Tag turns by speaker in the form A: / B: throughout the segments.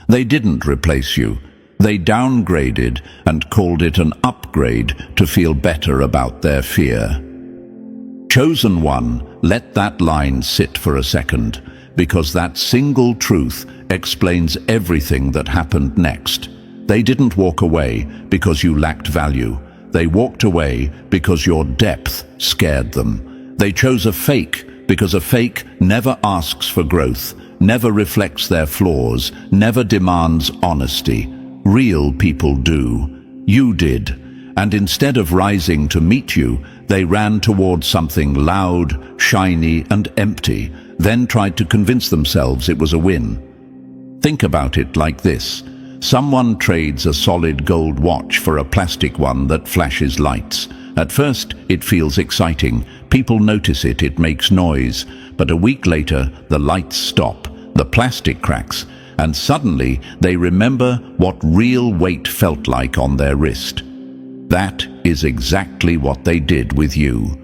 A: They didn't replace you. They downgraded and called it an upgrade to feel better about their fear. Chosen one, let that line sit for a second, because that single truth explains everything that happened next. They didn't walk away because you lacked value. They walked away because your depth scared them. They chose a fake because a fake never asks for growth, never reflects their flaws, never demands honesty. Real people do. You did. And instead of rising to meet you, they ran towards something loud, shiny, and empty, then tried to convince themselves it was a win. Think about it like this. Someone trades a solid gold watch for a plastic one that flashes lights. At first, it feels exciting. People notice it, it makes noise. But a week later, the lights stop, the plastic cracks, and suddenly they remember what real weight felt like on their wrist. That is exactly what they did with you.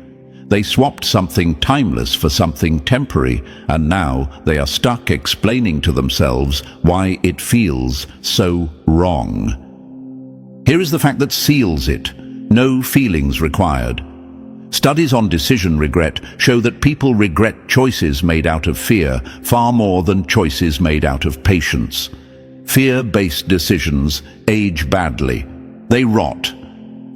A: They swapped something timeless for something temporary, and now they are stuck explaining to themselves why it feels so wrong. Here is the fact that seals it. No feelings required. Studies on decision regret show that people regret choices made out of fear far more than choices made out of patience. Fear-based decisions age badly. They rot.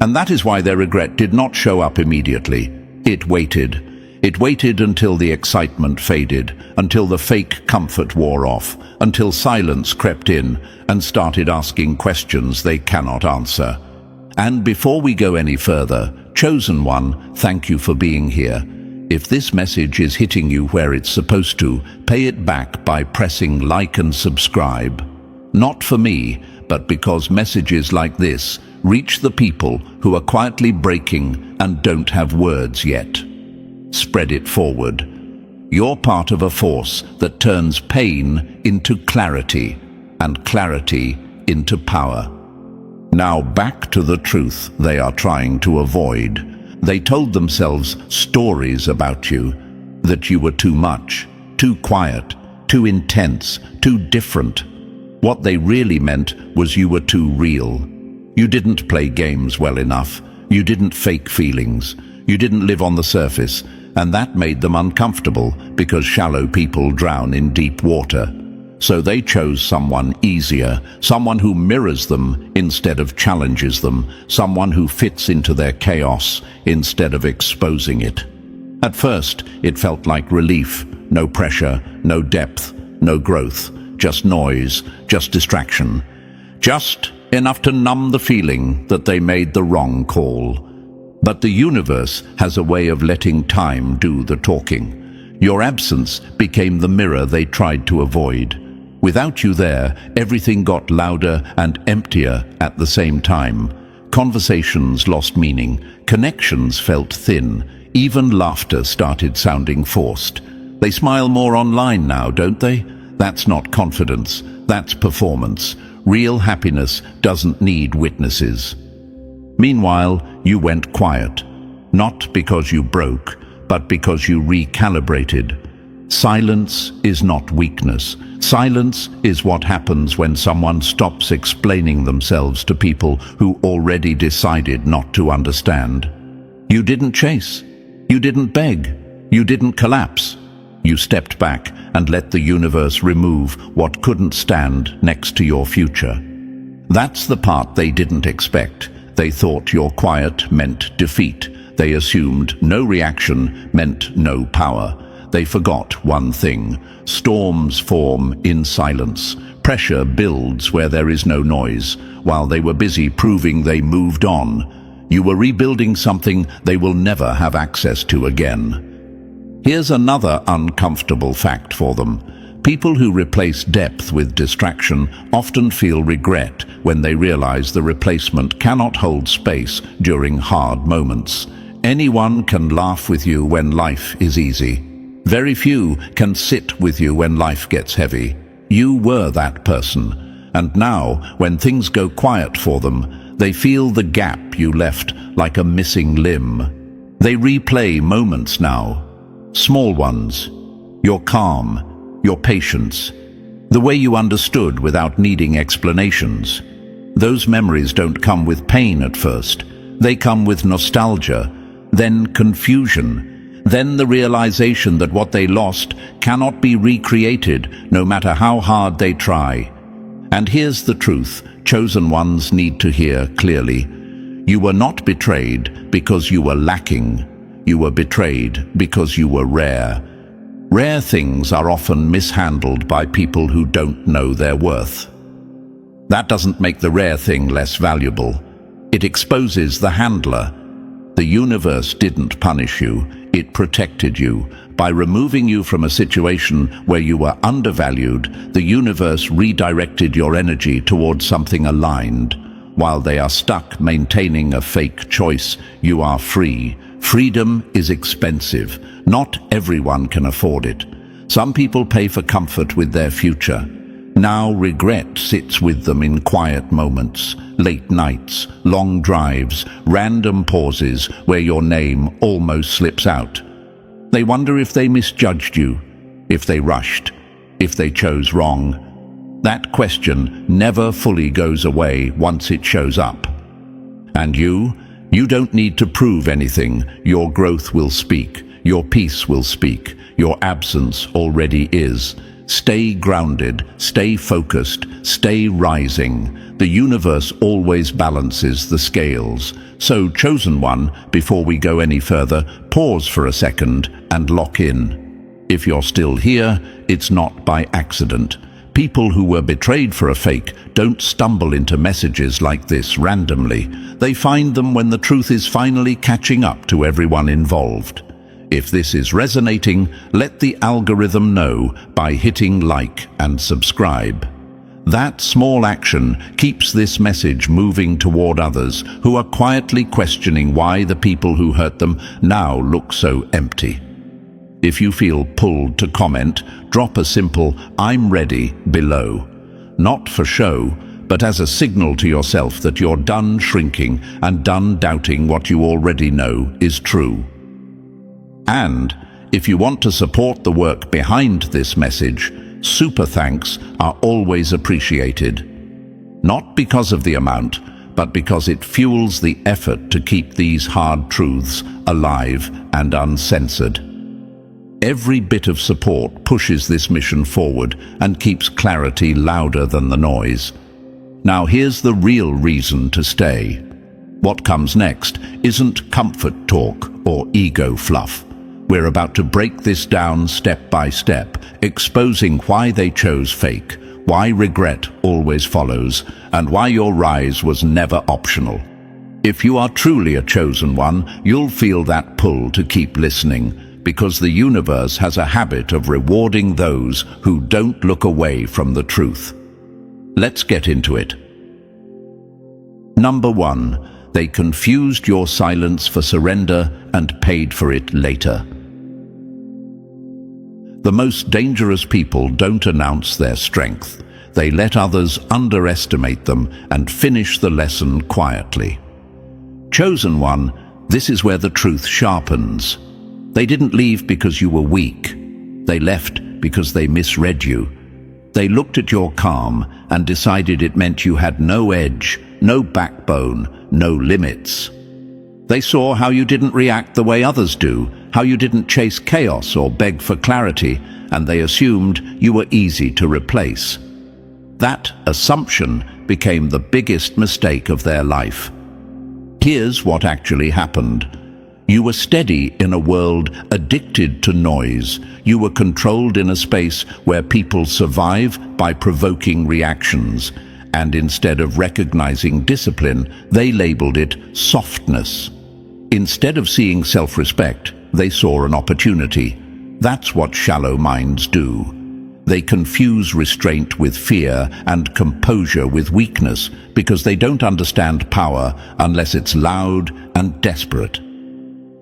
A: And that is why their regret did not show up immediately. It waited. It waited until the excitement faded, until the fake comfort wore off, until silence crept in and started asking questions they cannot answer. And before we go any further, Chosen One, thank you for being here. If this message is hitting you where it's supposed to, pay it back by pressing like and subscribe. Not for me, but because messages like this reach the people who are quietly breaking and don't have words yet. Spread it forward. You're part of a force that turns pain into clarity and clarity into power. Now back to the truth they are trying to avoid. They told themselves stories about you, that you were too much, too quiet, too intense, too different. What they really meant was you were too real. You didn't play games well enough. You didn't fake feelings. You didn't live on the surface, and that made them uncomfortable because shallow people drown in deep water. So they chose someone easier, someone who mirrors them instead of challenges them, someone who fits into their chaos instead of exposing it. At first, it felt like relief. No pressure, no depth, no growth, just noise, just distraction. Just enough to numb the feeling that they made the wrong call. But the universe has a way of letting time do the talking. Your absence became the mirror they tried to avoid. Without you there, everything got louder and emptier at the same time. Conversations lost meaning, connections felt thin, even laughter started sounding forced. They smile more online now, don't they? That's not confidence, that's performance. Real happiness doesn't need witnesses. Meanwhile, you went quiet, not because you broke, but because you recalibrated. Silence is not weakness. Silence is what happens when someone stops explaining themselves to people who already decided not to understand. You didn't chase. You didn't beg. You didn't collapse. You stepped back and let the universe remove what couldn't stand next to your future. That's the part they didn't expect. They thought your quiet meant defeat. They assumed no reaction meant no power. They forgot one thing. Storms form in silence. Pressure builds where there is no noise. While they were busy proving they moved on, you were rebuilding something they will never have access to again. Here's another uncomfortable fact for them. People who replace depth with distraction often feel regret when they realize the replacement cannot hold space during hard moments. Anyone can laugh with you when life is easy. Very few can sit with you when life gets heavy. You were that person. And now, when things go quiet for them, they feel the gap you left like a missing limb. They replay moments now. Small ones, your calm, your patience. The way you understood without needing explanations. Those memories don't come with pain at first. They come with nostalgia, then confusion, then the realization that what they lost cannot be recreated no matter how hard they try. And here's the truth chosen ones need to hear clearly. You were not betrayed because you were lacking. You were betrayed because you were rare. Rare things are often mishandled by people who don't know their worth. That doesn't make the rare thing less valuable. It exposes the handler. The universe didn't punish you, it protected you. By removing you from a situation where you were undervalued, the universe redirected your energy towards something aligned. While they are stuck maintaining a fake choice, you are free. Freedom is expensive. Not everyone can afford it. Some people pay for comfort with their future. Now regret sits with them in quiet moments, late nights, long drives, random pauses where your name almost slips out. They wonder if they misjudged you, if they rushed, if they chose wrong. That question never fully goes away once it shows up. And you don't need to prove anything. Your growth will speak. Your peace will speak. Your absence already is. Stay grounded, stay focused, stay rising. The universe always balances the scales. So, chosen one, before we go any further, pause for a second and lock in. If you're still here, it's not by accident. People who were betrayed for a fake don't stumble into messages like this randomly. They find them when the truth is finally catching up to everyone involved. If this is resonating, let the algorithm know by hitting like and subscribe. That small action keeps this message moving toward others who are quietly questioning why the people who hurt them now look so empty. If you feel pulled to comment, drop a simple "I'm ready" below. Not for show, but as a signal to yourself that you're done shrinking and done doubting what you already know is true. And if you want to support the work behind this message, super thanks are always appreciated. Not because of the amount, but because it fuels the effort to keep these hard truths alive and uncensored. Every bit of support pushes this mission forward and keeps clarity louder than the noise. Now here's the real reason to stay. What comes next isn't comfort talk or ego fluff. We're about to break this down step by step, exposing why they chose fake, why regret always follows, and why your rise was never optional. If you are truly a chosen one, you'll feel that pull to keep listening, because the universe has a habit of rewarding those who don't look away from the truth. Let's get into it. Number 1. They confused your silence for surrender and paid for it later. The most dangerous people don't announce their strength. They let others underestimate them and finish the lesson quietly. Chosen one, this is where the truth sharpens. They didn't leave because you were weak. They left because they misread you. They looked at your calm and decided it meant you had no edge, no backbone, no limits. They saw how you didn't react the way others do, how you didn't chase chaos or beg for clarity, and they assumed you were easy to replace. That assumption became the biggest mistake of their life. Here's what actually happened. You were steady in a world addicted to noise. You were controlled in a space where people survive by provoking reactions. And instead of recognizing discipline, they labeled it softness. Instead of seeing self-respect, they saw an opportunity. That's what shallow minds do. They confuse restraint with fear and composure with weakness because they don't understand power unless it's loud and desperate.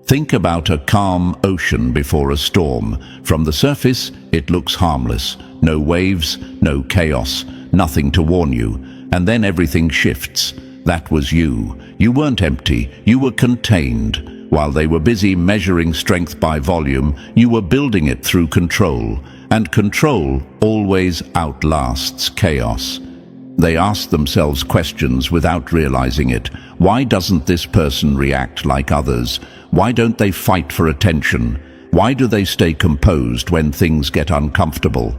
A: Think about a calm ocean before a storm. From the surface, it looks harmless. No waves, no chaos, nothing to warn you. And then everything shifts. That was you. You weren't empty. You were contained. While they were busy measuring strength by volume, you were building it through control. And control always outlasts chaos. They ask themselves questions without realizing it. Why doesn't this person react like others? Why don't they fight for attention? Why do they stay composed when things get uncomfortable?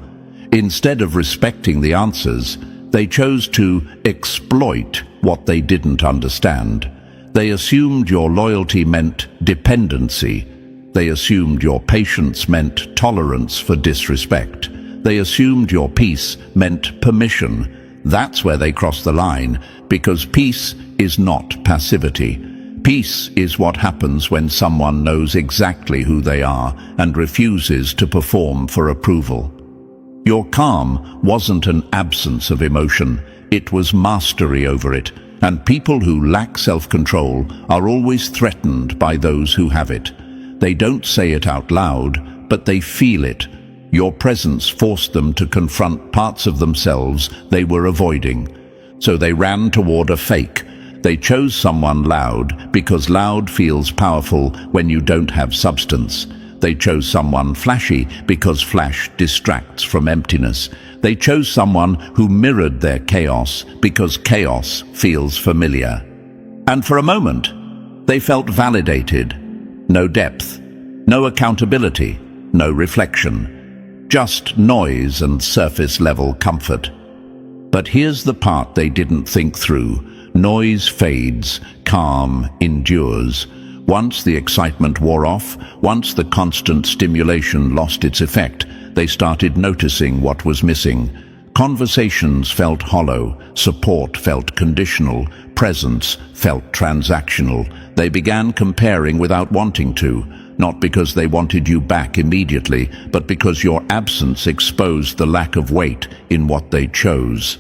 A: Instead of respecting the answers, they chose to exploit what they didn't understand. They assumed your loyalty meant dependency. They assumed your patience meant tolerance for disrespect. They assumed your peace meant permission. That's where they crossed the line, because peace is not passivity. Peace is what happens when someone knows exactly who they are and refuses to perform for approval. Your calm wasn't an absence of emotion, it was mastery over it, and people who lack self-control are always threatened by those who have it. They don't say it out loud, but they feel it. Your presence forced them to confront parts of themselves they were avoiding. So they ran toward a fake. They chose someone loud because loud feels powerful when you don't have substance. They chose someone flashy because flash distracts from emptiness. They chose someone who mirrored their chaos because chaos feels familiar. And for a moment, they felt validated. No depth, no accountability, no reflection. Just noise and surface-level comfort. But here's the part they didn't think through. Noise fades, calm endures. Once the excitement wore off, once the constant stimulation lost its effect, they started noticing what was missing. Conversations felt hollow, support felt conditional, presence felt transactional. They began comparing without wanting to, not because they wanted you back immediately, but because your absence exposed the lack of weight in what they chose.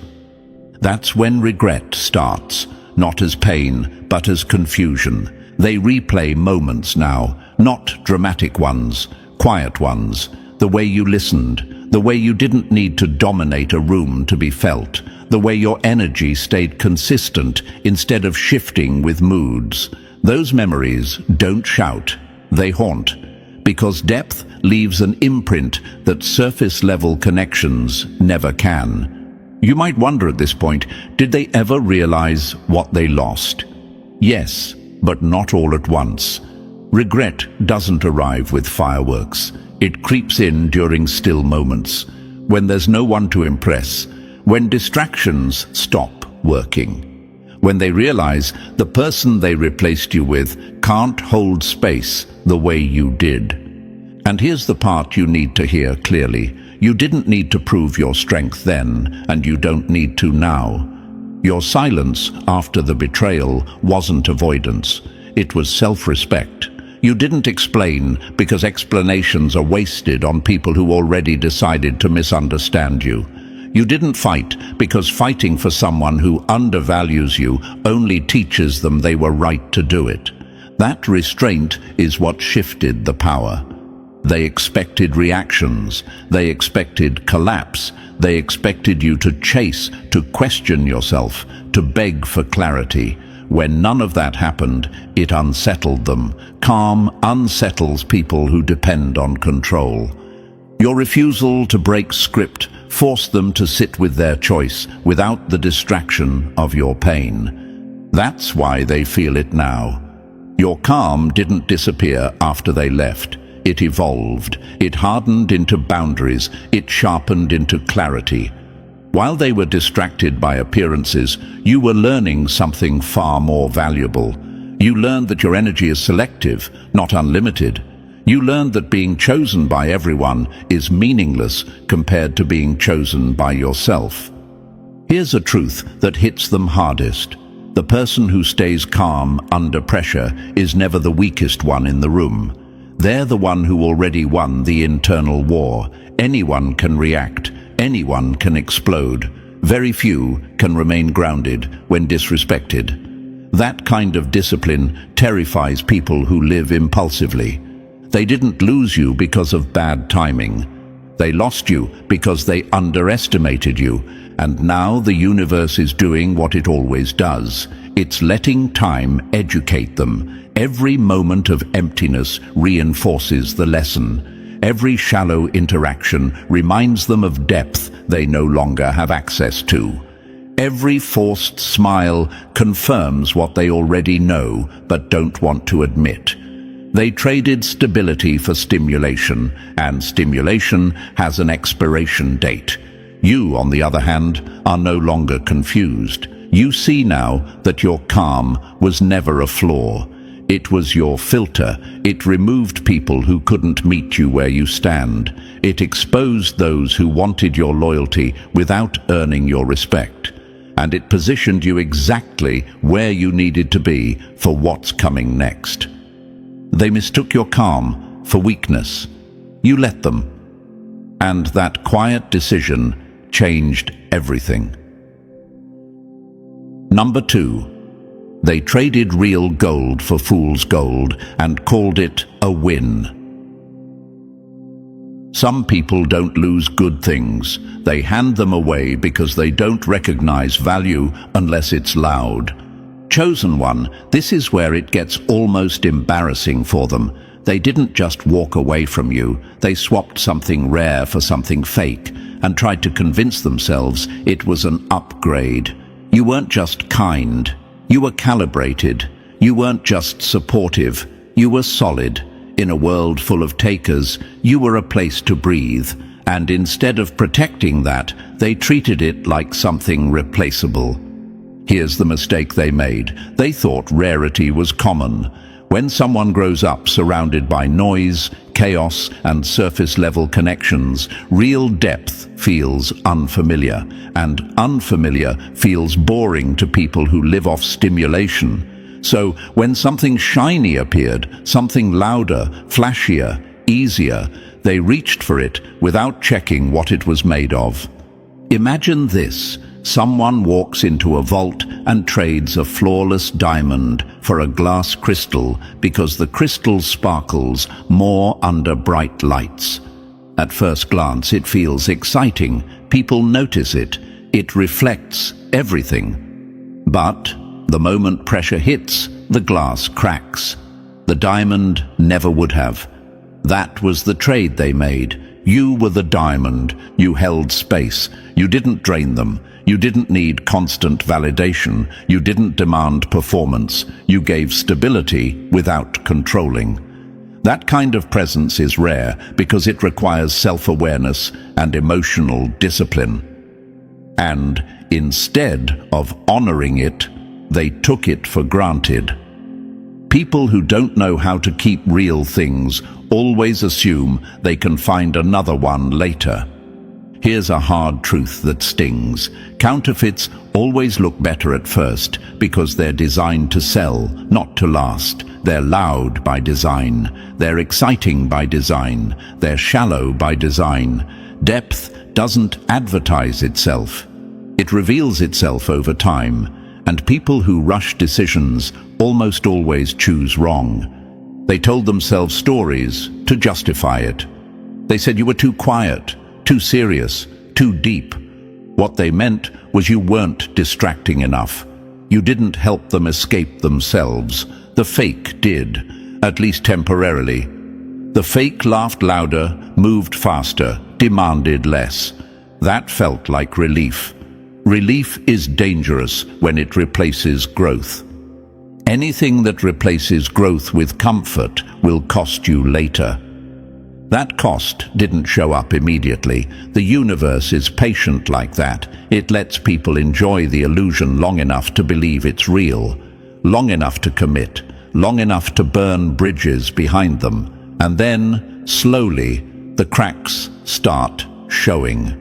A: That's when regret starts, not as pain, but as confusion. They replay moments now, not dramatic ones, quiet ones. The way you listened, the way you didn't need to dominate a room to be felt, the way your energy stayed consistent instead of shifting with moods. Those memories don't shout, they haunt, because depth leaves an imprint that surface-level connections never can. You might wonder at this point, did they ever realize what they lost? Yes, but not all at once. Regret doesn't arrive with fireworks. It creeps in during still moments, when there's no one to impress, when distractions stop working, when they realize the person they replaced you with can't hold space the way you did. And here's the part you need to hear clearly. You didn't need to prove your strength then, and you don't need to now. Your silence after the betrayal wasn't avoidance. It was self-respect. You didn't explain because explanations are wasted on people who already decided to misunderstand you. You didn't fight because fighting for someone who undervalues you only teaches them they were right to do it. That restraint is what shifted the power. They expected reactions. They expected collapse. They expected you to chase, to question yourself, to beg for clarity. When none of that happened, it unsettled them. Calm unsettles people who depend on control. Your refusal to break script forced them to sit with their choice without the distraction of your pain. That's why they feel it now. Your calm didn't disappear after they left. It evolved. It hardened into boundaries. It sharpened into clarity. While they were distracted by appearances, you were learning something far more valuable. You learned that your energy is selective, not unlimited. You learned that being chosen by everyone is meaningless compared to being chosen by yourself. Here's a truth that hits them hardest. The person who stays calm under pressure is never the weakest one in the room. They're the one who already won the internal war. Anyone can react. Anyone can explode. Very few can remain grounded when disrespected. That kind of discipline terrifies people who live impulsively. They didn't lose you because of bad timing. They lost you because they underestimated you. And now the universe is doing what it always does. It's letting time educate them. Every moment of emptiness reinforces the lesson. every shallow interaction reminds them of depth they no longer have access to. Every forced smile confirms what they already know but don't want to admit. They traded stability for stimulation, and stimulation has an expiration date. You, on the other hand, are no longer confused. You see now that your calm was never a flaw. It was your filter. It removed people who couldn't meet you where you stand. It exposed those who wanted your loyalty without earning your respect. And it positioned you exactly where you needed to be for what's coming next. They mistook your calm for weakness. You let them. And that quiet decision changed everything. Number 2. They traded real gold for fool's gold and called it a win. Some people don't lose good things. They hand them away because they don't recognize value unless it's loud. Chosen one, this is where it gets almost embarrassing for them. They didn't just walk away from you. They swapped something rare for something fake and tried to convince themselves it was an upgrade. You weren't just kind. You were calibrated. You weren't just supportive. You were solid. In a world full of takers, you were a place to breathe. And instead of protecting that, they treated it like something replaceable. Here's the mistake they made. They thought rarity was common. When someone grows up surrounded by noise, chaos, and surface-level connections, real depth feels unfamiliar, and unfamiliar feels boring to people who live off stimulation. So when something shiny appeared, something louder, flashier, easier, they reached for it without checking what it was made of. Imagine this. Someone walks into a vault and trades a flawless diamond for a glass crystal because the crystal sparkles more under bright lights. At first glance, it feels exciting. People notice it. It reflects everything. But the moment pressure hits, the glass cracks. The diamond never would have. That was the trade they made. You were the diamond. You held space. You didn't drain them. You didn't need constant validation. You didn't demand performance. You gave stability without controlling. That kind of presence is rare because it requires self-awareness and emotional discipline. And instead of honoring it, they took it for granted. People who don't know how to keep real things always assume they can find another one later. Here's a hard truth that stings. Counterfeits always look better at first because they're designed to sell, not to last. They're loud by design. They're exciting by design. They're shallow by design. Depth doesn't advertise itself. It reveals itself over time, and people who rush decisions almost always choose wrong. They told themselves stories to justify it. They said you were too quiet, too serious, too deep. What they meant was you weren't distracting enough. You didn't help them escape themselves. The fake did, at least temporarily. The fake laughed louder, moved faster, demanded less. That felt like relief. Relief is dangerous when it replaces growth. Anything that replaces growth with comfort will cost you later. That cost didn't show up immediately. The universe is patient like that. It lets people enjoy the illusion long enough to believe it's real, long enough to commit, long enough to burn bridges behind them. And then, slowly, the cracks start showing.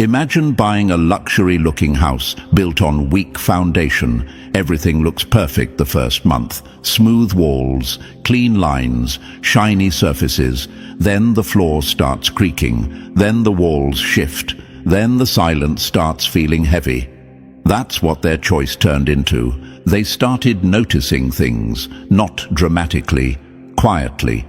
A: Imagine buying a luxury-looking house built on weak foundation. Everything looks perfect the first month. Smooth walls, clean lines, shiny surfaces. Then the floor starts creaking. Then the walls shift. Then the silence starts feeling heavy. That's what their choice turned into. They started noticing things, not dramatically, quietly.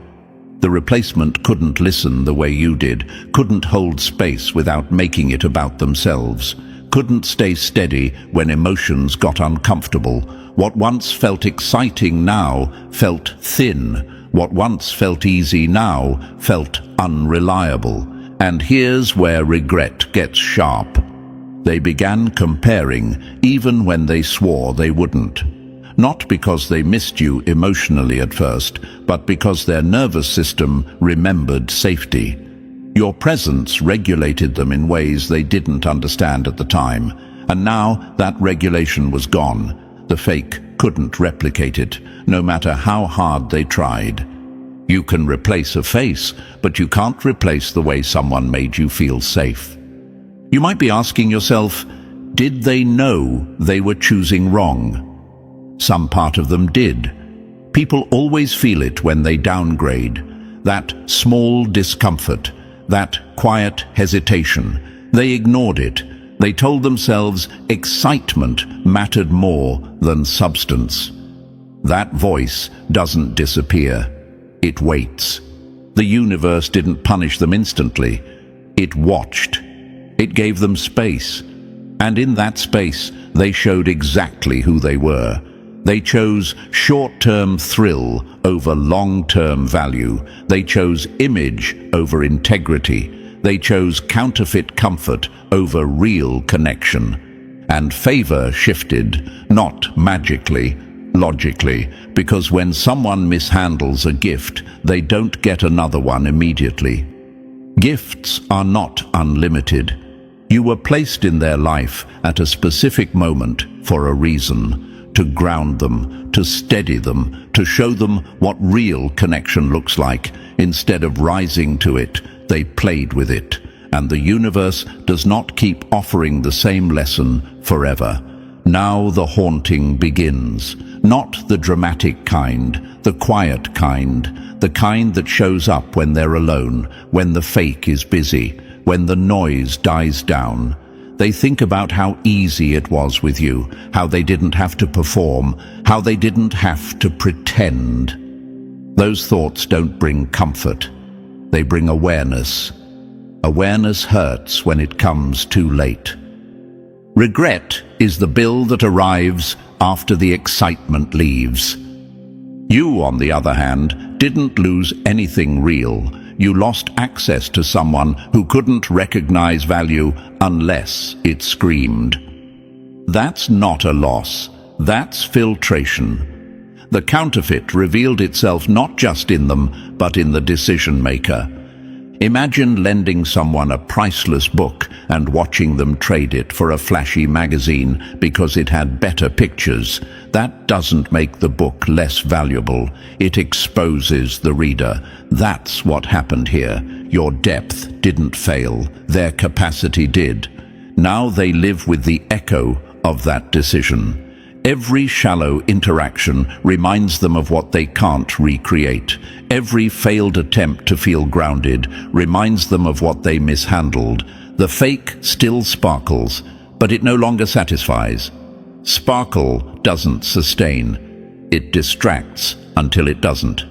A: The replacement couldn't listen the way you did, couldn't hold space without making it about themselves, couldn't stay steady when emotions got uncomfortable. What once felt exciting now felt thin. What once felt easy now felt unreliable. And here's where regret gets sharp. They began comparing, even when they swore they wouldn't. Not because they missed you emotionally at first, but because their nervous system remembered safety. Your presence regulated them in ways they didn't understand at the time, and now that regulation was gone. The fake couldn't replicate it, no matter how hard they tried. You can replace a face, but you can't replace the way someone made you feel safe. You might be asking yourself, did they know they were choosing wrong? Some part of them did. People always feel it when they downgrade. That small discomfort, that quiet hesitation. They ignored it. They told themselves excitement mattered more than substance. That voice doesn't disappear. It waits. The universe didn't punish them instantly. It watched. It gave them space. And in that space, they showed exactly who they were. They chose short-term thrill over long-term value. They chose image over integrity. They chose counterfeit comfort over real connection. And favor shifted, not magically, logically, because when someone mishandles a gift, they don't get another one immediately. Gifts are not unlimited. You were placed in their life at a specific moment for a reason. To ground them, to steady them, to show them what real connection looks like. Instead of rising to it, they played with it. And the universe does not keep offering the same lesson forever. Now the haunting begins. Not the dramatic kind, the quiet kind, the kind that shows up when they're alone, when the fake is busy, when the noise dies down. They think about how easy it was with you, how they didn't have to perform, how they didn't have to pretend. Those thoughts don't bring comfort. They bring awareness. Awareness hurts when it comes too late. Regret is the bill that arrives after the excitement leaves. You, on the other hand, didn't lose anything real. You lost access to someone who couldn't recognize value unless it screamed. That's not a loss. That's filtration. The counterfeit revealed itself not just in them, but in the decision maker. Imagine lending someone a priceless book and watching them trade it for a flashy magazine because it had better pictures. That doesn't make the book less valuable. It exposes the reader. That's what happened here. Your depth didn't fail. Their capacity did. Now they live with the echo of that decision. Every shallow interaction reminds them of what they can't recreate. Every failed attempt to feel grounded reminds them of what they mishandled. The fake still sparkles, but it no longer satisfies. Sparkle doesn't sustain. It distracts until it doesn't.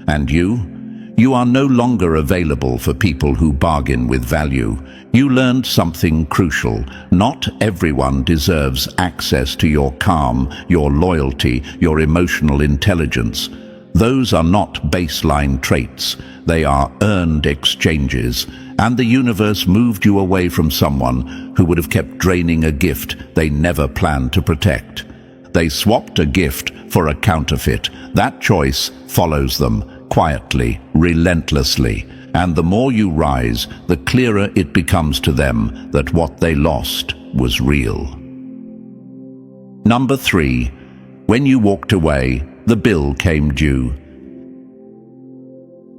A: And you are no longer available for people who bargain with value. You learned something crucial. Not everyone deserves access to your calm, your loyalty, your emotional intelligence. Those are not baseline traits. They are earned exchanges. And the universe moved you away from someone who would have kept draining a gift they never planned to protect. They swapped a gift for a counterfeit. That choice follows them quietly, relentlessly. And the more you rise, the clearer it becomes to them that what they lost was real. Number 3. When you walked away, the bill came due.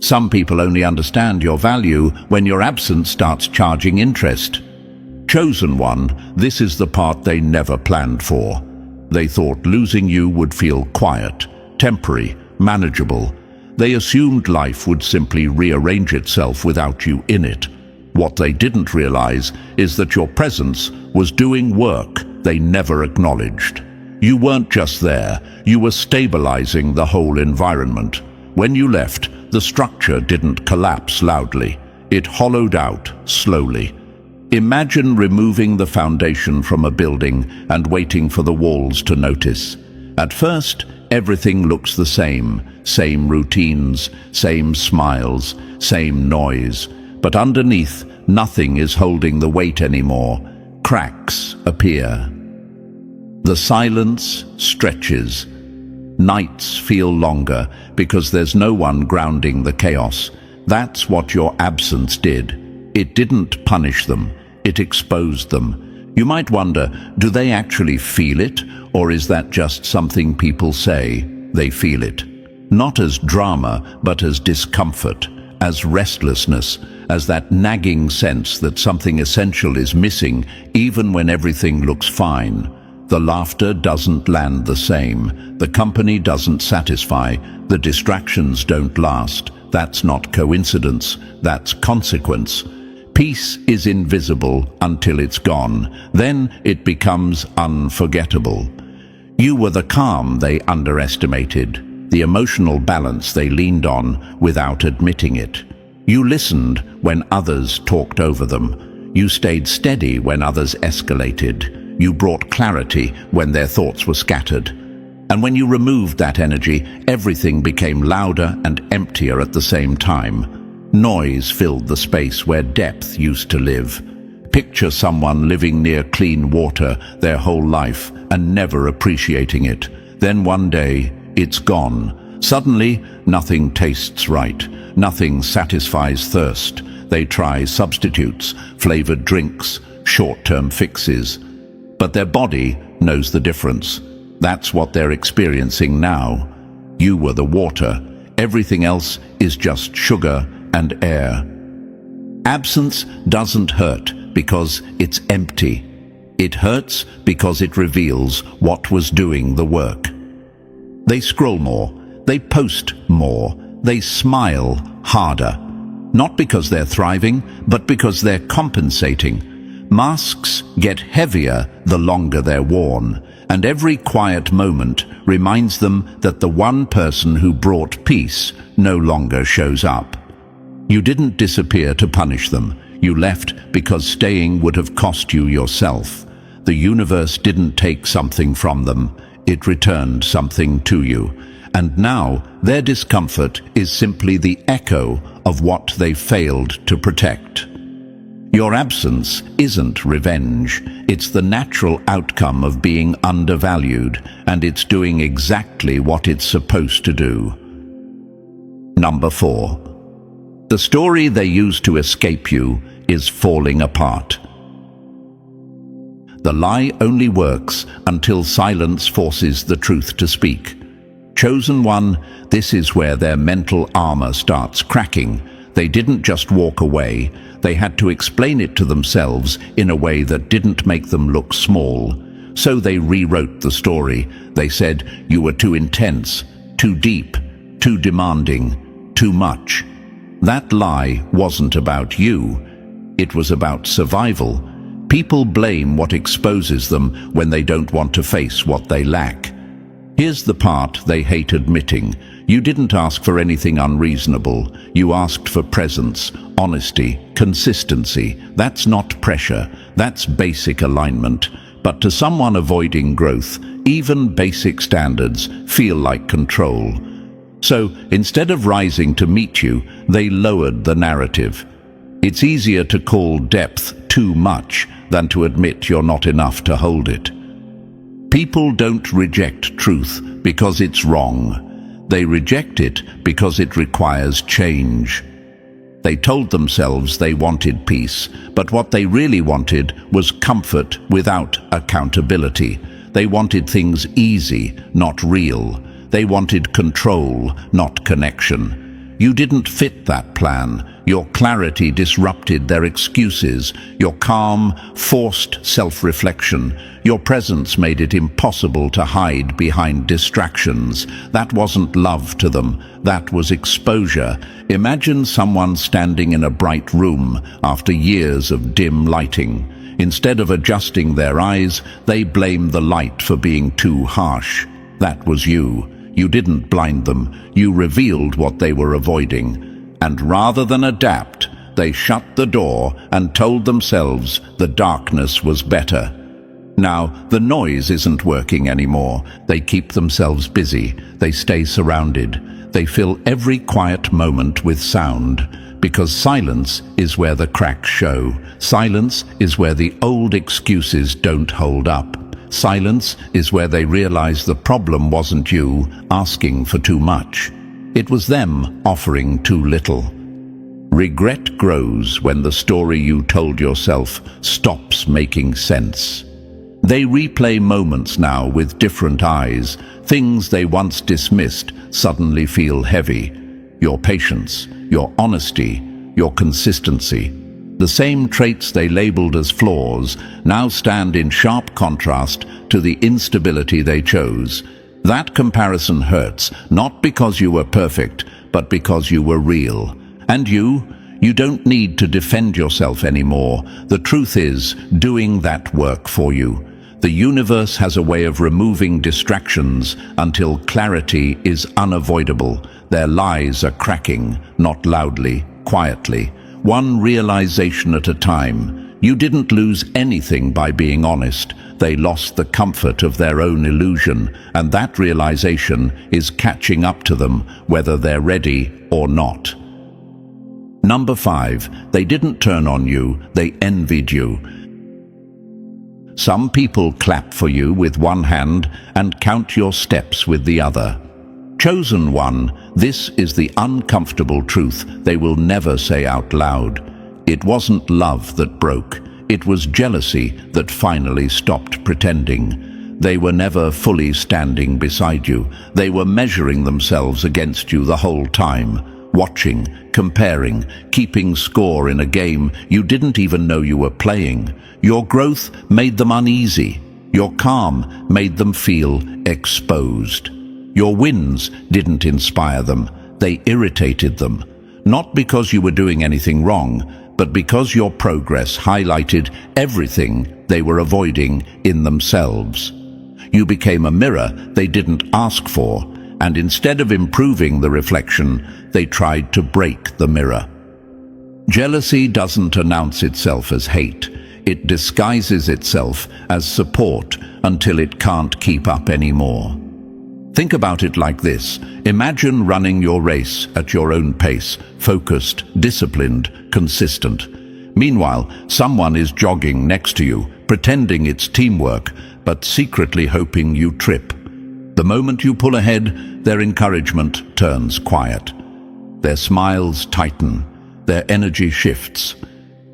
A: Some people only understand your value when your absence starts charging interest. Chosen one, this is the part they never planned for. They thought losing you would feel quiet, temporary, manageable. They assumed life would simply rearrange itself without you in it. What they didn't realize is that your presence was doing work they never acknowledged. You weren't just there, you were stabilizing the whole environment. When you left, the structure didn't collapse loudly. It hollowed out slowly. Imagine removing the foundation from a building and waiting for the walls to notice. At first, everything looks the same routines, same smiles, same noise. But underneath, nothing is holding the weight anymore. Cracks appear. The silence stretches. Nights feel longer because there's no one grounding the chaos. That's what your absence did. It didn't punish them, it exposed them. You might wonder, do they actually feel it, or is that just something people say? They feel it. Not as drama, but as discomfort, as restlessness, as that nagging sense that something essential is missing, even when everything looks fine. The laughter doesn't land the same. The company doesn't satisfy. The distractions don't last. That's not coincidence. That's consequence. Peace is invisible until it's gone. Then it becomes unforgettable. You were the calm they underestimated, the emotional balance they leaned on without admitting it. You listened when others talked over them. You stayed steady when others escalated. You brought clarity when their thoughts were scattered. And when you removed that energy, everything became louder and emptier at the same time. Noise filled the space where depth used to live. Picture someone living near clean water their whole life and never appreciating it. Then one day, it's gone. Suddenly, nothing tastes right. Nothing satisfies thirst. They try substitutes, flavored drinks, short-term fixes. But their body knows the difference. That's what they're experiencing now. You were the water. Everything else is just sugar and air. Absence doesn't hurt because it's empty. It hurts because it reveals what was doing the work. They scroll more. They post more. They smile harder. Not because they're thriving, but because they're compensating. Masks get heavier the longer they're worn, and every quiet moment reminds them that the one person who brought peace no longer shows up. You didn't disappear to punish them. You left because staying would have cost you yourself. The universe didn't take something from them. It returned something to you. And now their discomfort is simply the echo of what they failed to protect. Your absence isn't revenge. It's the natural outcome of being undervalued, and it's doing exactly what it's supposed to do. Number 4. The story they use to escape you is falling apart. The lie only works until silence forces the truth to speak. Chosen one, this is where their mental armor starts cracking. They didn't just walk away. They had to explain it to themselves in a way that didn't make them look small. So they rewrote the story. They said, you were too intense, too deep, too demanding, too much. That lie wasn't about you. It was about survival. People blame what exposes them when they don't want to face what they lack. Here's the part they hate admitting. You didn't ask for anything unreasonable. You asked for presence, honesty, consistency. That's not pressure. That's basic alignment. But to someone avoiding growth, even basic standards feel like control. So instead of rising to meet you, they lowered the narrative. It's easier to call depth too much than to admit you're not enough to hold it. People don't reject truth because it's wrong. They reject it because it requires change. They told themselves they wanted peace, but what they really wanted was comfort without accountability. They wanted things easy, not real. They wanted control, not connection. You didn't fit that plan. Your clarity disrupted their excuses. Your calm forced self-reflection. Your presence made it impossible to hide behind distractions. That wasn't love to them. That was exposure. Imagine someone standing in a bright room after years of dim lighting. Instead of adjusting their eyes, they blame the light for being too harsh. That was you. You didn't blind them. You revealed what they were avoiding. And rather than adapt, they shut the door and told themselves the darkness was better. Now, the noise isn't working anymore. They keep themselves busy. They stay surrounded. They fill every quiet moment with sound, because silence is where the cracks show. Silence is where the old excuses don't hold up. Silence is where they realize the problem wasn't you asking for too much. It was them offering too little. Regret grows when the story you told yourself stops making sense. They replay moments now with different eyes. Things they once dismissed suddenly feel heavy. Your patience, your honesty, your consistency. The same traits they labeled as flaws now stand in sharp contrast to the instability they chose. That comparison hurts, not because you were perfect, but because you were real. And you don't need to defend yourself anymore. The truth is doing that work for you. The universe has a way of removing distractions until clarity is unavoidable. Their lies are cracking, not loudly, quietly. One realization at a time. You didn't lose anything by being honest. They lost the comfort of their own illusion, and that realization is catching up to them, whether they're ready or not. Number 5, they didn't turn on you, they envied you. Some people clap for you with one hand and count your steps with the other. Chosen one, this is the uncomfortable truth they will never say out loud. It wasn't love that broke. It was jealousy that finally stopped pretending. They were never fully standing beside you. They were measuring themselves against you the whole time, watching, comparing, keeping score in a game you didn't even know you were playing. Your growth made them uneasy. Your calm made them feel exposed. Your wins didn't inspire them. They irritated them. Not because you were doing anything wrong, but because your progress highlighted everything they were avoiding in themselves. You became a mirror they didn't ask for, and instead of improving the reflection, they tried to break the mirror. Jealousy doesn't announce itself as hate. It disguises itself as support until it can't keep up anymore. Think about it like this. Imagine running your race at your own pace, focused, disciplined, consistent. Meanwhile, someone is jogging next to you, pretending it's teamwork, but secretly hoping you trip. The moment you pull ahead, their encouragement turns quiet. Their smiles tighten. Their energy shifts.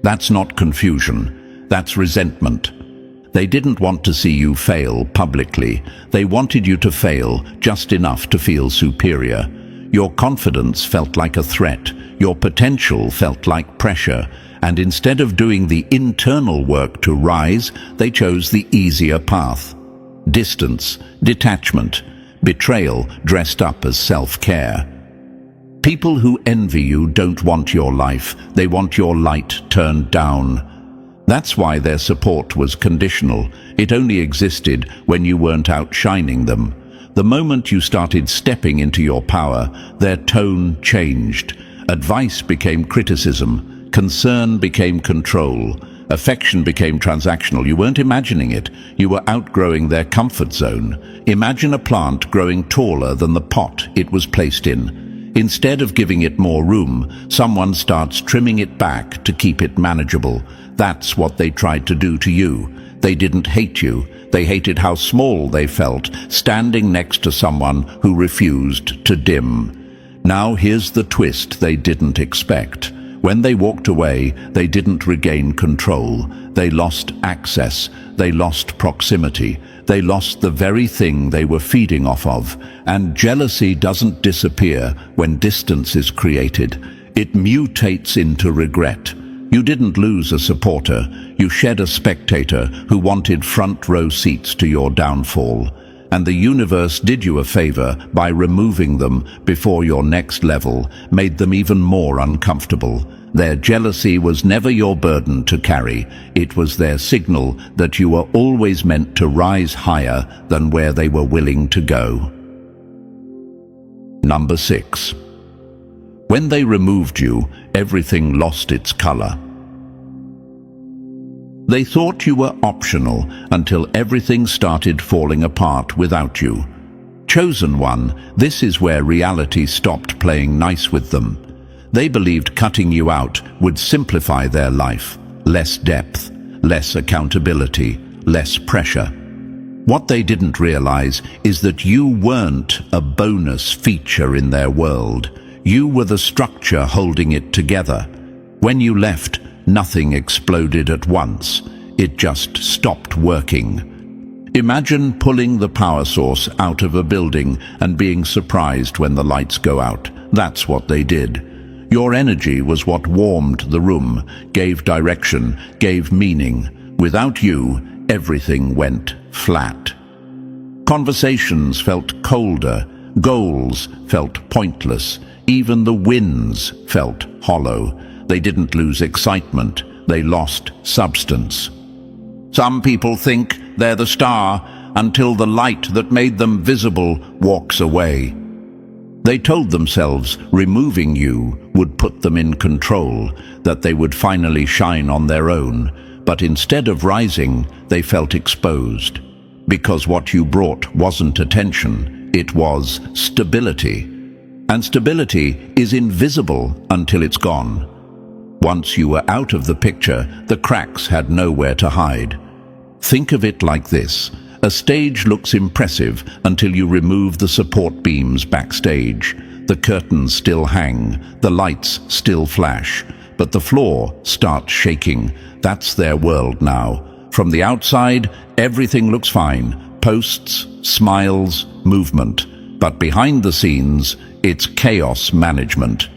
A: That's not confusion. That's resentment. They didn't want to see you fail publicly. They wanted you to fail just enough to feel superior. Your confidence felt like a threat. Your potential felt like pressure. And instead of doing the internal work to rise, they chose the easier path. Distance, detachment, betrayal dressed up as self-care. People who envy you don't want your life. They want your light turned down. That's why their support was conditional. It only existed when you weren't outshining them. The moment you started stepping into your power, their tone changed. Advice became criticism. Concern became control. Affection became transactional. You weren't imagining it. You were outgrowing their comfort zone. Imagine a plant growing taller than the pot it was placed in. Instead of giving it more room, someone starts trimming it back to keep it manageable. That's what they tried to do to you. They didn't hate you. They hated how small they felt, standing next to someone who refused to dim. Now here's the twist they didn't expect. When they walked away, they didn't regain control. They lost access. They lost proximity. They lost the very thing they were feeding off of. And jealousy doesn't disappear when distance is created. It mutates into regret. You didn't lose a supporter. You shed a spectator who wanted front row seats to your downfall. And the universe did you a favor by removing them before your next level, made them even more uncomfortable. Their jealousy was never your burden to carry. It was their signal that you were always meant to rise higher than where they were willing to go. Number 6. When they removed you, everything lost its color. They thought you were optional until everything started falling apart without you. Chosen one, this is where reality stopped playing nice with them. They believed cutting you out would simplify their life. Less depth, less accountability, less pressure. What they didn't realize is that you weren't a bonus feature in their world. You were the structure holding it together. When you left, nothing exploded at once. It just stopped working. Imagine pulling the power source out of a building and being surprised when the lights go out. That's what they did. Your energy was what warmed the room, gave direction, gave meaning. Without you, everything went flat. Conversations felt colder, goals felt pointless, even the wins felt hollow. They didn't lose excitement, they lost substance. Some people think they're the star until the light that made them visible walks away. They told themselves removing you would put them in control, that they would finally shine on their own, but instead of rising, they felt exposed. Because what you brought wasn't attention, it was stability. And stability is invisible until it's gone. Once you were out of the picture, the cracks had nowhere to hide. Think of it like this. A stage looks impressive until you remove the support beams backstage. The curtains still hang, the lights still flash, but the floor starts shaking. That's their world now. From the outside, everything looks fine. Posts, smiles, movement. But behind the scenes, it's chaos management.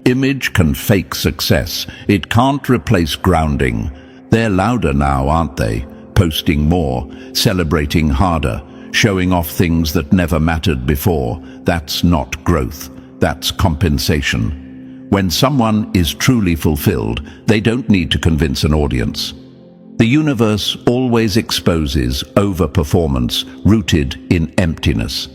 A: Image can fake success. It can't replace grounding. They're louder now, aren't they? Posting more, celebrating harder, showing off things that never mattered before. That's not growth. That's compensation. When someone is truly fulfilled, they don't need to convince an audience. The universe always exposes overperformance rooted in emptiness.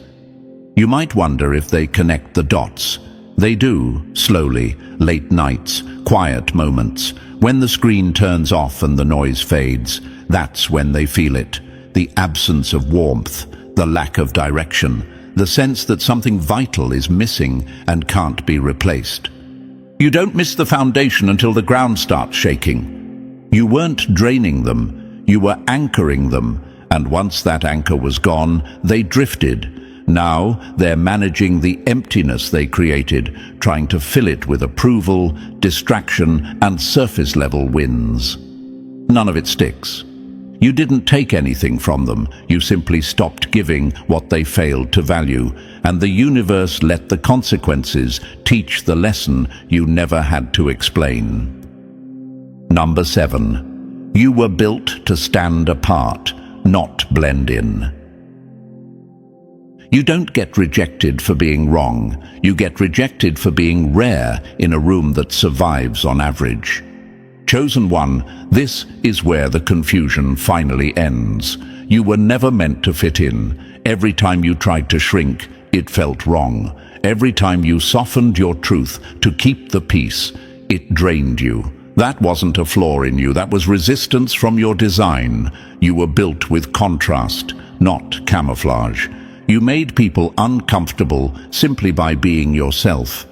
A: You might wonder if they connect the dots. They do, slowly, late nights, quiet moments. When the screen turns off and the noise fades, that's when they feel it. The absence of warmth, the lack of direction, the sense that something vital is missing and can't be replaced. You don't miss the foundation until the ground starts shaking. You weren't draining them, you were anchoring them, and once that anchor was gone, they drifted. Now they're managing the emptiness they created, trying to fill it with approval, distraction, and surface-level wins. None of it sticks. You didn't take anything from them, you simply stopped giving what they failed to value, and the universe let the consequences teach the lesson you never had to explain. Number 7. You were built to stand apart, not blend in. You don't get rejected for being wrong. You get rejected for being rare in a room that survives on average. Chosen one, this is where the confusion finally ends. You were never meant to fit in. Every time you tried to shrink, it felt wrong. Every time you softened your truth to keep the peace, it drained you. That wasn't a flaw in you, that was resistance from your design. You were built with contrast, not camouflage. You made people uncomfortable simply by being yourself.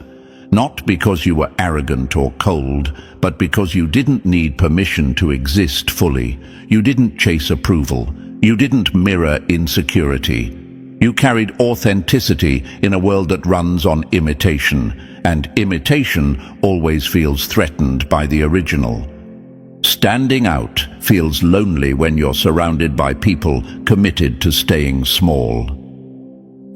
A: Not because you were arrogant or cold, but because you didn't need permission to exist fully. You didn't chase approval. You didn't mirror insecurity. You carried authenticity in a world that runs on imitation, and imitation always feels threatened by the original. Standing out feels lonely when you're surrounded by people committed to staying small.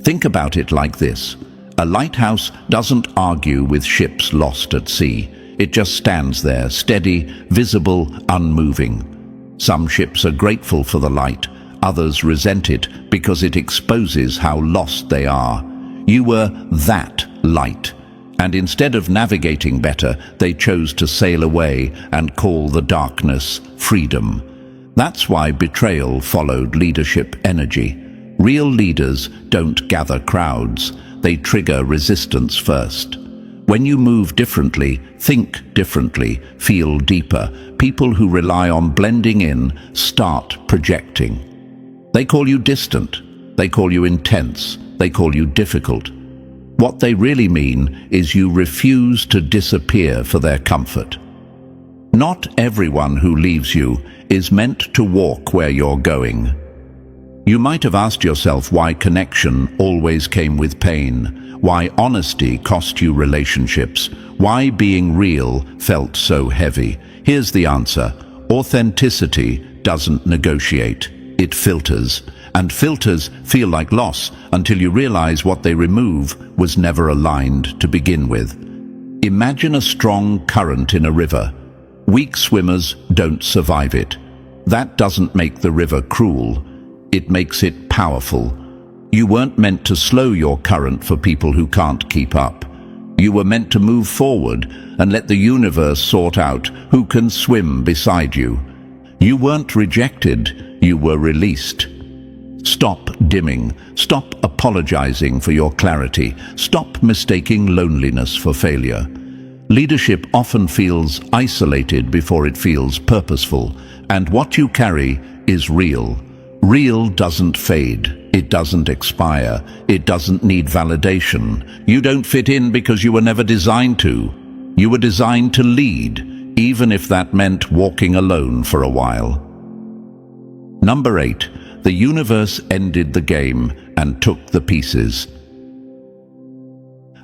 A: Think about it like this. A lighthouse doesn't argue with ships lost at sea. It just stands there, steady, visible, unmoving. Some ships are grateful for the light. Others resent it because it exposes how lost they are. You were that light. And instead of navigating better, they chose to sail away and call the darkness freedom. That's why betrayal followed leadership energy. Real leaders don't gather crowds. They trigger resistance first. When you move differently, think differently, feel deeper, people who rely on blending in start projecting. They call you distant, they call you intense, they call you difficult. What they really mean is you refuse to disappear for their comfort. Not everyone who leaves you is meant to walk where you're going. You might have asked yourself why connection always came with pain, why honesty cost you relationships, why being real felt so heavy. Here's the answer. Authenticity doesn't negotiate, it filters. And filters feel like loss until you realize what they remove was never aligned to begin with. Imagine a strong current in a river. Weak swimmers don't survive it. That doesn't make the river cruel. It makes it powerful. You weren't meant to slow your current for people who can't keep up. You were meant to move forward and let the universe sort out who can swim beside you. You weren't rejected, you were released. Stop dimming. Stop apologizing for your clarity. Stop mistaking loneliness for failure. Leadership often feels isolated before it feels purposeful, and what you carry is real. Real doesn't fade. It doesn't expire. It doesn't need validation. You don't fit in because you were never designed to. You were designed to lead, even if that meant walking alone for a while. Number 8. The universe ended the game and took the pieces.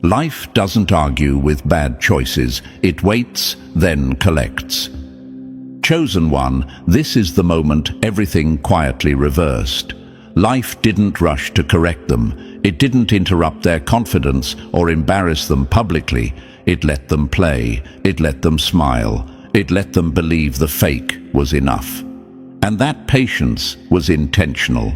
A: Life doesn't argue with bad choices. It waits, then collects. Chosen one, this is the moment everything quietly reversed. Life didn't rush to correct them. It didn't interrupt their confidence or embarrass them publicly. It let them play. It let them smile. It let them believe the fake was enough. And that patience was intentional,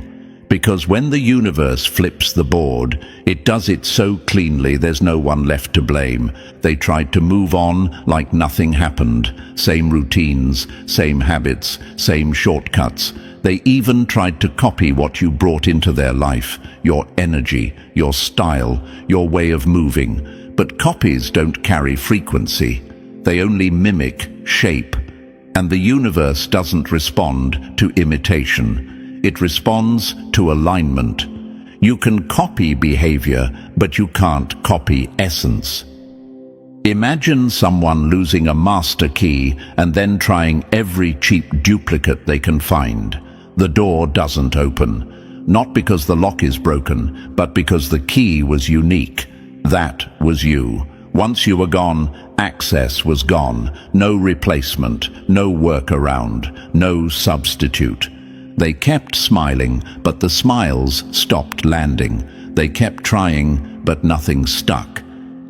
A: because when the universe flips the board, it does it so cleanly there's no one left to blame. They tried to move on like nothing happened. Same routines, same habits, same shortcuts. They even tried to copy what you brought into their life, your energy, your style, your way of moving. But copies don't carry frequency. They only mimic shape. And the universe doesn't respond to imitation. It responds to alignment. You can copy behavior, but you can't copy essence. Imagine someone losing a master key and then trying every cheap duplicate they can find. The door doesn't open, not because the lock is broken, but because the key was unique. That was you. Once you were gone, access was gone. No replacement, no workaround, no substitute. They kept smiling, but the smiles stopped landing. They kept trying, but nothing stuck.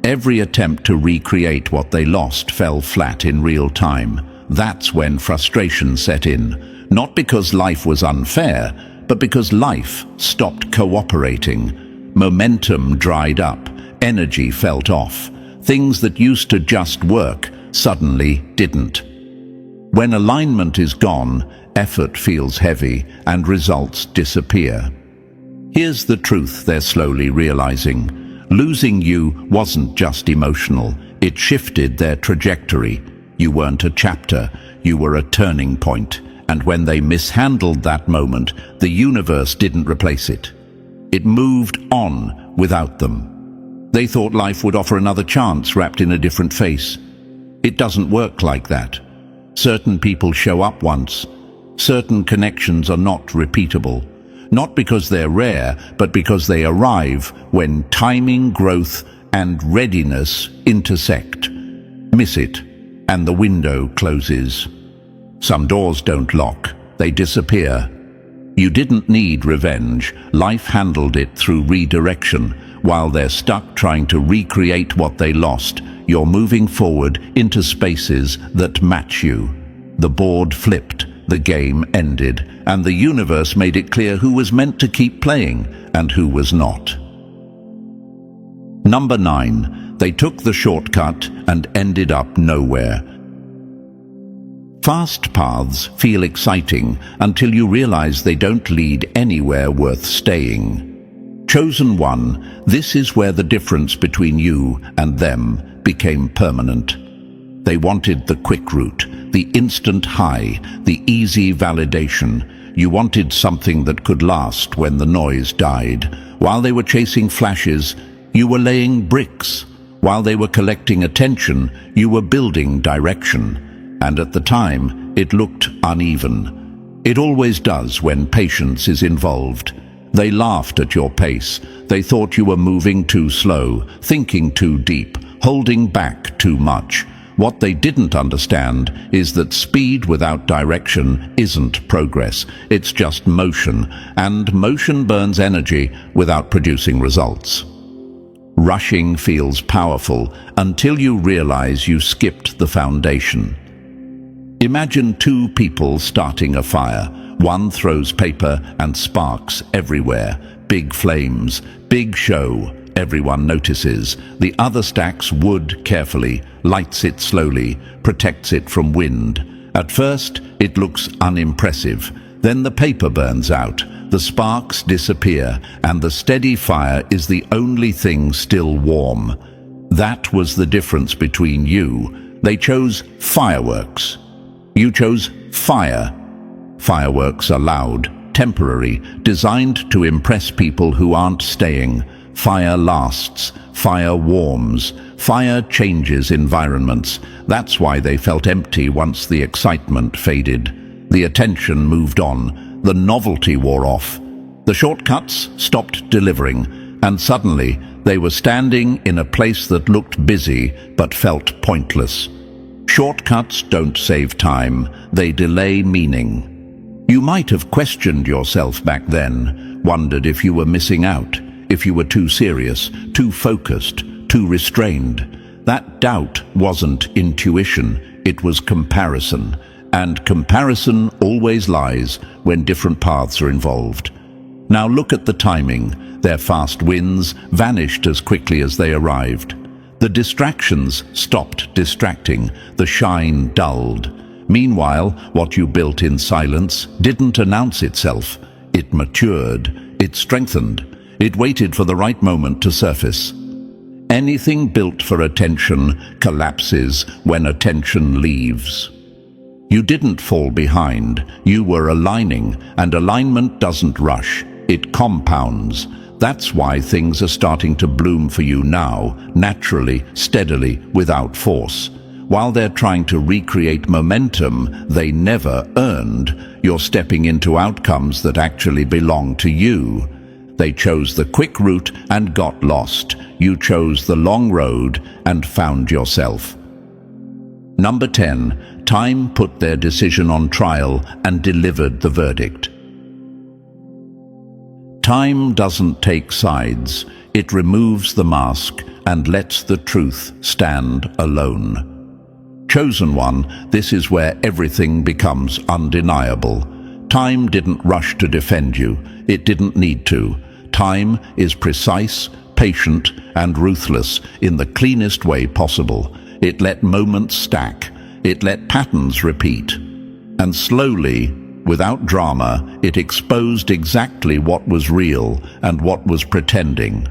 A: Every attempt to recreate what they lost fell flat in real time. That's when frustration set in. Not because life was unfair, but because life stopped cooperating. Momentum dried up. Energy felt off. Things that used to just work suddenly didn't. When alignment is gone, effort feels heavy and results disappear. Here's the truth they're slowly realizing. Losing you wasn't just emotional. It shifted their trajectory. You weren't a chapter, you were a turning point. And when they mishandled that moment, the universe didn't replace it. It moved on without them. They thought life would offer another chance wrapped in a different face. It doesn't work like that. Certain people show up once. Certain connections are not repeatable. Not because they're rare, but because they arrive when timing, growth, and readiness intersect. Miss it, and the window closes. Some doors don't lock, they disappear. You didn't need revenge. Life handled it through redirection. While they're stuck trying to recreate what they lost, you're moving forward into spaces that match you. The board flipped, the game ended, and the universe made it clear who was meant to keep playing and who was not. Number 9. They took the shortcut and ended up nowhere. Fast paths feel exciting until you realize they don't lead anywhere worth staying. Chosen one, this is where the difference between you and them became permanent. They wanted the quick route, the instant high, the easy validation. You wanted something that could last when the noise died. While they were chasing flashes, you were laying bricks. While they were collecting attention, you were building direction. And at the time, it looked uneven. It always does when patience is involved. They laughed at your pace. They thought you were moving too slow, thinking too deep, holding back too much. What they didn't understand is that speed without direction isn't progress. It's just motion, and motion burns energy without producing results. Rushing feels powerful until you realize you skipped the foundation. Imagine two people starting a fire. One throws paper and sparks everywhere. Big flames, big show. Everyone notices. The other stacks wood carefully, lights it slowly, protects it from wind. At first, it looks unimpressive. Then the paper burns out, the sparks disappear, and the steady fire is the only thing still warm. That was the difference between you. They chose fireworks. You chose fire. Fireworks are loud, temporary, designed to impress people who aren't staying. Fire lasts, fire warms, fire changes environments. That's why they felt empty once the excitement faded. The attention moved on, the novelty wore off. The shortcuts stopped delivering, and suddenly they were standing in a place that looked busy but felt pointless. Shortcuts don't save time, they delay meaning. You might have questioned yourself back then, wondered if you were missing out, if you were too serious, too focused, too restrained. That doubt wasn't intuition, it was comparison. And comparison always lies when different paths are involved. Now look at the timing. Their fast wins vanished as quickly as they arrived. The distractions stopped distracting, the shine dulled. Meanwhile, what you built in silence didn't announce itself. It matured, it strengthened. It waited for the right moment to surface. Anything built for attention collapses when attention leaves. You didn't fall behind, you were aligning, and alignment doesn't rush, it compounds. That's why things are starting to bloom for you now, naturally, steadily, without force. While they're trying to recreate momentum they never earned, you're stepping into outcomes that actually belong to you. They chose the quick route and got lost. You chose the long road and found yourself. Number 10. Time put their decision on trial and delivered the verdict. Time doesn't take sides. It removes the mask and lets the truth stand alone. Chosen one, this is where everything becomes undeniable. Time didn't rush to defend you. It didn't need to. Time is precise, patient, and ruthless in the cleanest way possible. It let moments stack. It let patterns repeat. And slowly, without drama, it exposed exactly what was real and what was pretending.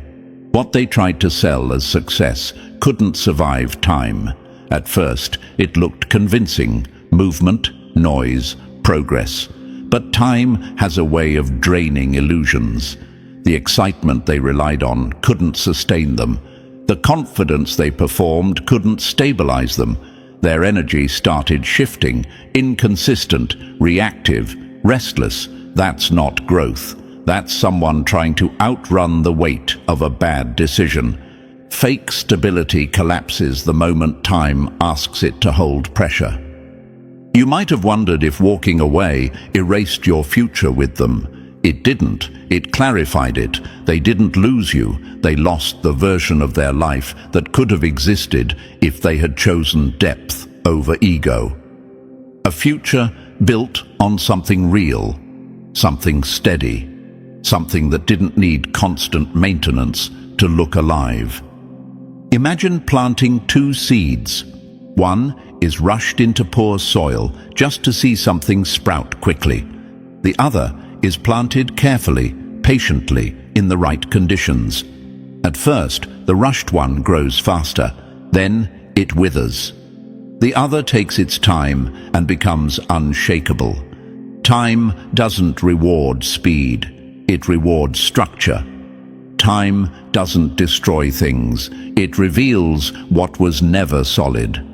A: What they tried to sell as success couldn't survive time. At first, it looked convincing. Movement, noise, progress. But time has a way of draining illusions. The excitement they relied on couldn't sustain them. The confidence they performed couldn't stabilize them. Their energy started shifting, inconsistent, reactive, restless. That's not growth. That's someone trying to outrun the weight of a bad decision. Fake stability collapses the moment time asks it to hold pressure. You might have wondered if walking away erased your future with them. It didn't. It clarified it. They didn't lose you. They lost the version of their life that could have existed if they had chosen depth over ego. A future built on something real, something steady, something that didn't need constant maintenance to look alive. Imagine planting two seeds. One is rushed into poor soil just to see something sprout quickly. The other is planted carefully, patiently, in the right conditions. At first, the rushed one grows faster. Then it withers. The other takes its time and becomes unshakable. Time doesn't reward speed, it rewards structure. Time doesn't destroy things, it reveals what was never solid.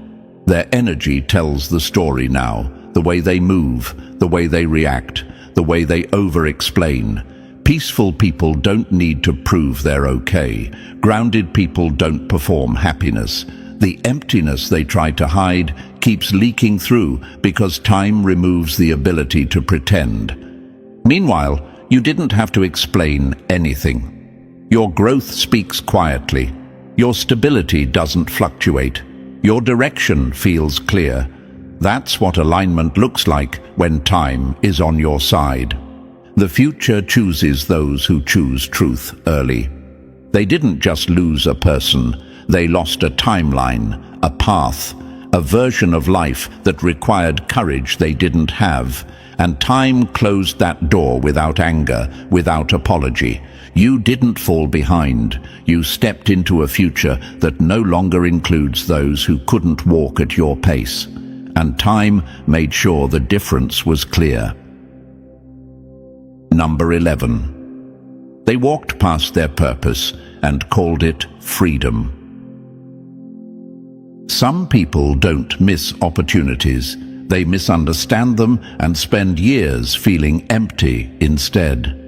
A: Their energy tells the story now, the way they move, the way they react, the way they over-explain. Peaceful people don't need to prove they're okay. Grounded people don't perform happiness. The emptiness they try to hide keeps leaking through because time removes the ability to pretend. Meanwhile, you didn't have to explain anything. Your growth speaks quietly. Your stability doesn't fluctuate. Your direction feels clear. That's what alignment looks like when time is on your side. The future chooses those who choose truth early. They didn't just lose a person, they lost a timeline, a path, a version of life that required courage they didn't have. And time closed that door without anger, without apology. You didn't fall behind. You stepped into a future that no longer includes those who couldn't walk at your pace. And time made sure the difference was clear. Number 11. They walked past their purpose and called it freedom. Some people don't miss opportunities. They misunderstand them and spend years feeling empty instead.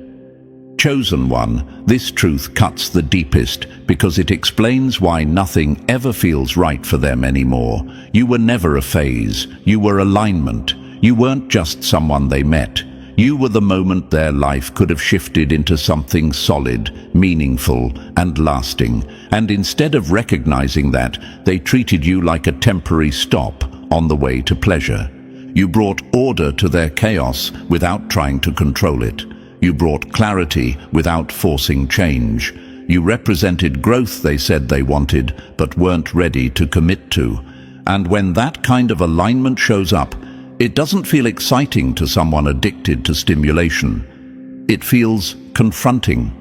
A: Chosen one, this truth cuts the deepest because it explains why nothing ever feels right for them anymore. You were never a phase. You were alignment. You weren't just someone they met. You were the moment their life could have shifted into something solid, meaningful, and lasting. And instead of recognizing that, they treated you like a temporary stop on the way to pleasure. You brought order to their chaos without trying to control it. You brought clarity without forcing change. You represented growth they said they wanted, but weren't ready to commit to. And when that kind of alignment shows up, it doesn't feel exciting to someone addicted to stimulation. It feels confronting.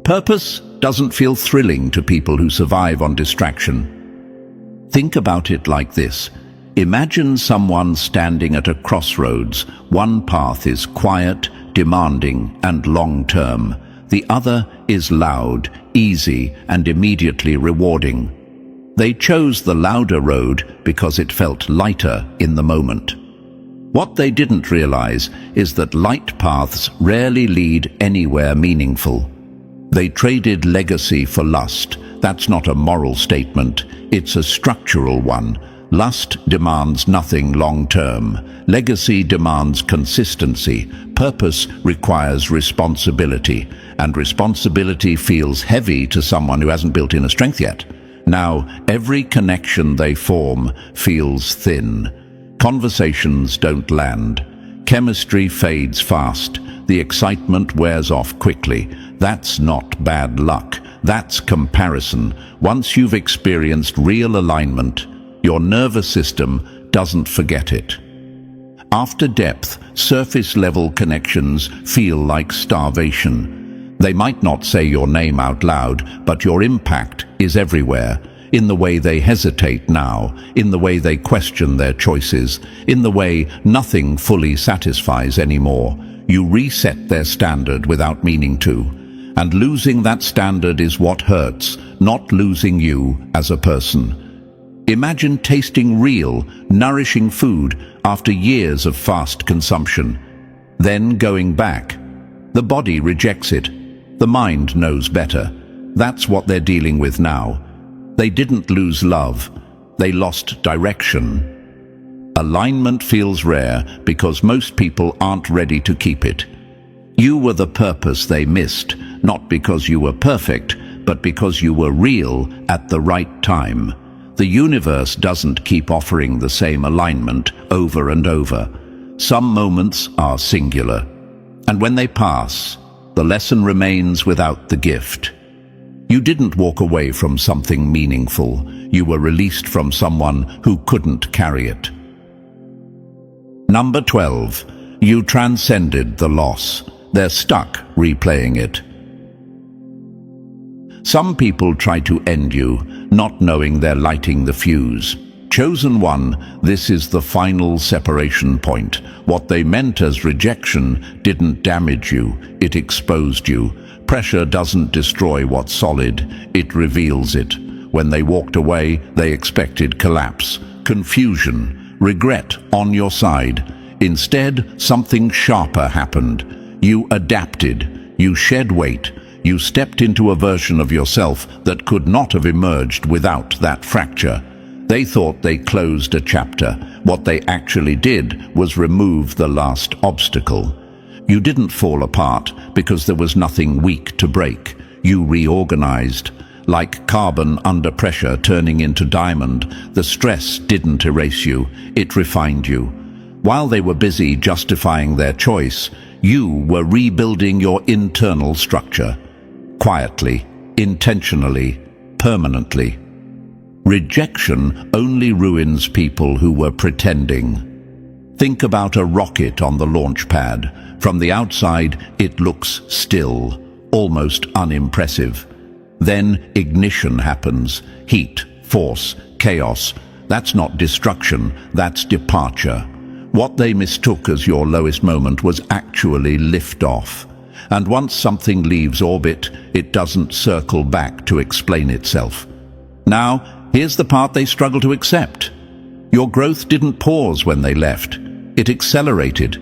A: Purpose doesn't feel thrilling to people who survive on distraction. Think about it like this. Imagine someone standing at a crossroads. One path is quiet, demanding, and long-term. The other is loud, easy, and immediately rewarding. They chose the louder road because it felt lighter in the moment. What they didn't realize is that light paths rarely lead anywhere meaningful. They traded legacy for lust. That's not a moral statement, it's a structural one. Lust demands nothing long-term. Legacy demands consistency. Purpose requires responsibility. And responsibility feels heavy to someone who hasn't built inner strength yet. Now, every connection they form feels thin. Conversations don't land. Chemistry fades fast. The excitement wears off quickly. That's not bad luck. That's comparison. Once you've experienced real alignment, your nervous system doesn't forget it. After depth, surface-level connections feel like starvation. They might not say your name out loud, but your impact is everywhere. In the way they hesitate now, in the way they question their choices, in the way nothing fully satisfies anymore. You reset their standard without meaning to. And losing that standard is what hurts, not losing you as a person. Imagine tasting real, nourishing food after years of fast consumption. Then going back. The body rejects it. The mind knows better. That's what they're dealing with now. They didn't lose love. They lost direction. Alignment feels rare because most people aren't ready to keep it. You were the purpose they missed, not because you were perfect, but because you were real at the right time. The universe doesn't keep offering the same alignment over and over. Some moments are singular, and when they pass, the lesson remains without the gift. You didn't walk away from something meaningful. You were released from someone who couldn't carry it. Number 12. You transcended the loss. They're stuck replaying it. Some people try to end you, not knowing they're lighting the fuse. Chosen one, this is the final separation point. What they meant as rejection didn't damage you, it exposed you. Pressure doesn't destroy what's solid, it reveals it. When they walked away, they expected collapse, confusion, regret on your side. Instead, something sharper happened. You adapted, you shed weight, you stepped into a version of yourself that could not have emerged without that fracture. They thought they closed a chapter. What they actually did was remove the last obstacle. You didn't fall apart because there was nothing weak to break. You reorganized. Like carbon under pressure turning into diamond, the stress didn't erase you, it refined you. While they were busy justifying their choice, you were rebuilding your internal structure. Quietly, intentionally, permanently. Rejection only ruins people who were pretending. Think about a rocket on the launch pad. From the outside, it looks still, almost unimpressive. Then ignition happens. Heat, force, chaos. That's not destruction, that's departure. What they mistook as your lowest moment was actually liftoff. And once something leaves orbit, it doesn't circle back to explain itself. Now, here's the part they struggle to accept. Your growth didn't pause when they left. It accelerated.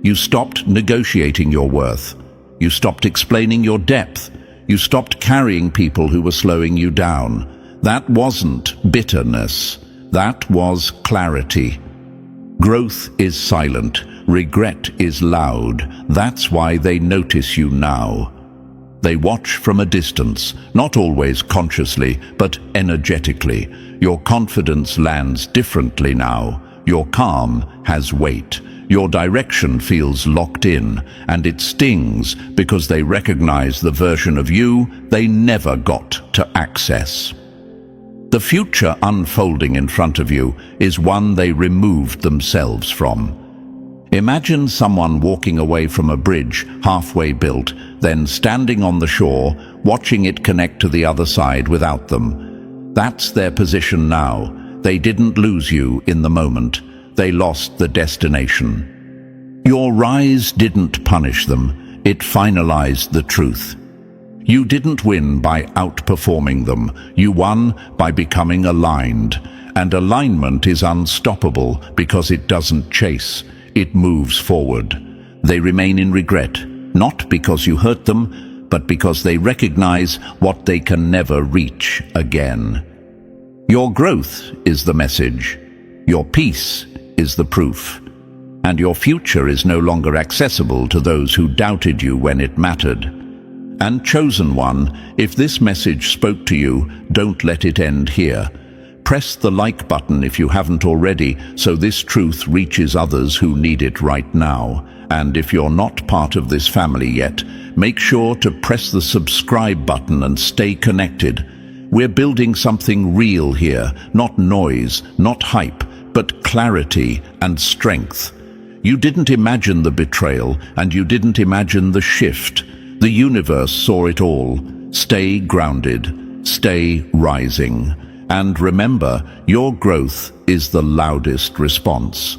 A: You stopped negotiating your worth. You stopped explaining your depth. You stopped carrying people who were slowing you down. That wasn't bitterness. That was clarity. Growth is silent. Regret is loud. That's why they notice you now. They watch from a distance, not always consciously, but energetically. Your confidence lands differently now. Your calm has weight. Your direction feels locked in, and it stings because they recognize the version of you they never got to access. The future unfolding in front of you is one they removed themselves from. Imagine someone walking away from a bridge halfway built, then standing on the shore, watching it connect to the other side without them. That's their position now. They didn't lose you in the moment. They lost the destination. Your rise didn't punish them. It finalized the truth. You didn't win by outperforming them. You won by becoming aligned. And alignment is unstoppable because it doesn't chase. It moves forward. They remain in regret, not because you hurt them, but because they recognize what they can never reach again. Your growth is the message. Your peace is the proof. And your future is no longer accessible to those who doubted you when it mattered. And chosen one, if this message spoke to you, don't let it end here. Press the like button if you haven't already, so this truth reaches others who need it right now. And if you're not part of this family yet, make sure to press the subscribe button and stay connected. We're building something real here, not noise, not hype, but clarity and strength. You didn't imagine the betrayal, and you didn't imagine the shift. The universe saw it all. Stay grounded, stay rising. And remember, your growth is the loudest response.